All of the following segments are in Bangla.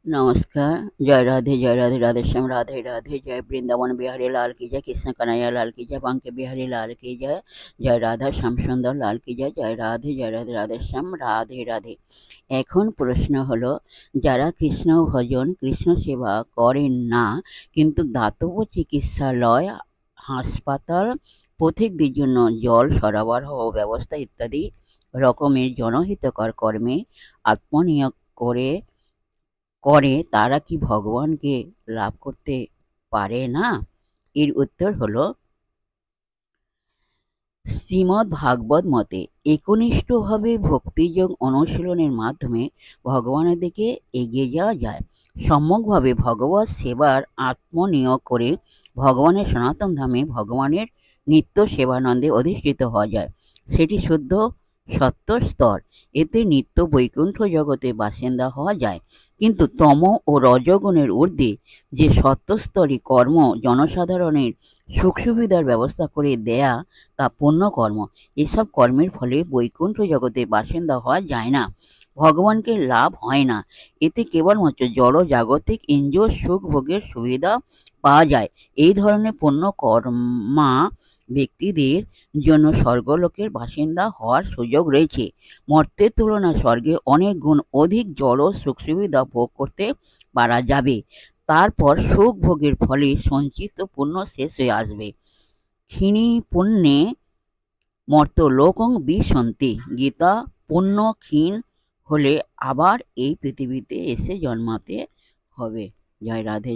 नमस्कार। जय राधे राधे श्याम राधे राधे। जय वृंदावन बिहारी लाल की जय, कृष्ण कन्हैया लाल की जय, बांके बिहारी लाल की जय, जय राधा श्याम सुंदर लाल की जय, जय राधे राधे श्याम राधे राधे। এখন প্রশ্ন হলো, যারা কৃষ্ণ ভজন কৃষ্ণ সেবা করেন না কিন্তু দাতব্য চিকিৎসালয়, হাসপাতাল, পথিকদের জন্য জল সরবরাহ ব্যবস্থা ইত্যাদি রকমের জনহিতকর কর্মে আত্মনিয়োগ করে তারা কি ভগবানকে লাভ করতে পারে না? এর উত্তর হলো, শ্রীমদ্ ভাগবত মতে একনিষ্ঠভাবে ভক্তিযোগ অনুশীলনের মাধ্যমে ভগবানের দিকে এগিয়ে যাওয়া যায়। সম্যকভাবে ভগবৎ সেবার আত্মনিয়োগ করে ভগবানের সনাতন ধামে ভগবানের নিত্য সেবানন্দে অধিষ্ঠিত হওয়া যায়। সেটি শুদ্ধ সত্য স্তর। এতে নিত্য বৈকুণ্ঠ জগতে বাসিন্দা হওয়া যায়। কিন্তু তম ও রজগুণের ঊর্ধ্বে যে সত্যস্তরী কর্ম জনসাধারণের সুখ সুবিধার ব্যবস্থা করে দেয়া, তা পুণ্যকর্ম। এসব কর্মের ফলে বৈকুণ্ঠ জগতে বাসিন্দা হওয়া যায় না, ভগবানকে লাভ হয় না। এতে কেবলমাত্র জড় জাগতিক ইন্দ্রিয় সুখ ভোগের সুবিধা পাওয়া যায়। এই ধরনের পুণ্যকর্মা ব্যক্তিদের জন্য স্বর্গলোকের বাসিন্দা হওয়ার সুযোগ রয়েছে। মর্ত্যের তুলনায় স্বর্গে অনেক গুণ অধিক জড় সুখ সুবিধা ভোগ করতে পারা যাবে। তারপর সুখ ভোগের ফলে সঞ্চিত পুণ্য শেষ হয়ে আসবে। ক্ষীণে পুণ্যে মর্ত্যলোকং বিশন্তি। গীতা। পুণ্য ক্ষীণ হলে আবার এই পৃথিবীতে এসে জন্মাতে হবে। জয় রাধে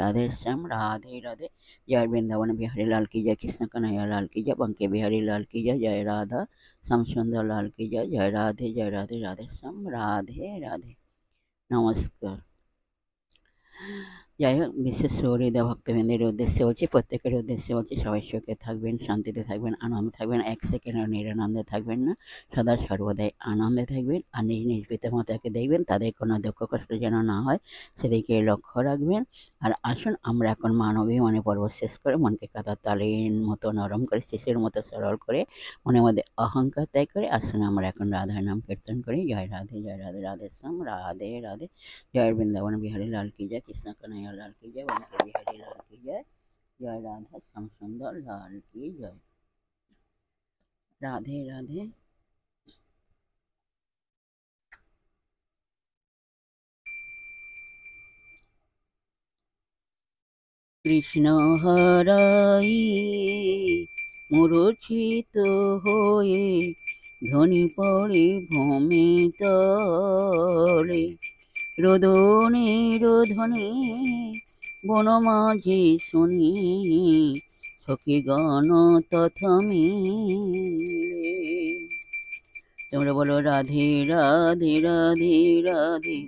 রাধে শ্যাম রাধে রাধে। জয় বৃন্দাবন বিহারী লাল की जय, कृष्ण कन्हैया लाल की जय, बंके बिहारी लाल की जय, जय राधा श्याम सुंदर लाल की जय, जय राधे राधे श्याम राधे राधे। নমস্কার। যাই হোক, বিশেষ সহৃদয় ভক্তবৃন্দের উদ্দেশ্যে বলছি, প্রত্যেকের উদ্দেশ্যে বলছি, সবাই সুখে থাকবেন, শান্তিতে থাকবেন, আনন্দে থাকবেন, এক সেকেন্ডও নিরানন্দে থাকবেন না, সদা সর্বদাই আনন্দে থাকবেন। আর নিজ নিজ পিতামাতাকে দেখবেন, তাদের কোনো দুঃখ কষ্ট যেন না হয় সেদিকে লক্ষ্য রাখবেন। আর আসুন আমরা এখন মানবী মনে পর্ব শেষ করে মনকে কাঁথার তালের মতো নরম করে, শিশুর মতো সরল করে, মনের মধ্যে অহংকার ত্যাগ করে আসুন আমরা এখন রাধার নাম কীর্তন করি। জয় রাধে রাধে শ্যাম রাধে রাধে। जय वृंदावन बिहारी लाल की जय, कृष्ण कन्हैया लाल की जय, बंके बिहारी लाल की जय, जय राधा श्याम सुंदर लाल की जय। राधे राधे। কৃষ্ণ হারাই মূর্ছিত হয়ে ধ্বনি পড়ে ভূমি তলে, রোদনে রোধনে বন মাঝে শুনি সখী গান তথা মিলে। তোমরা বলো রাধে রাধে রাধে রাধে।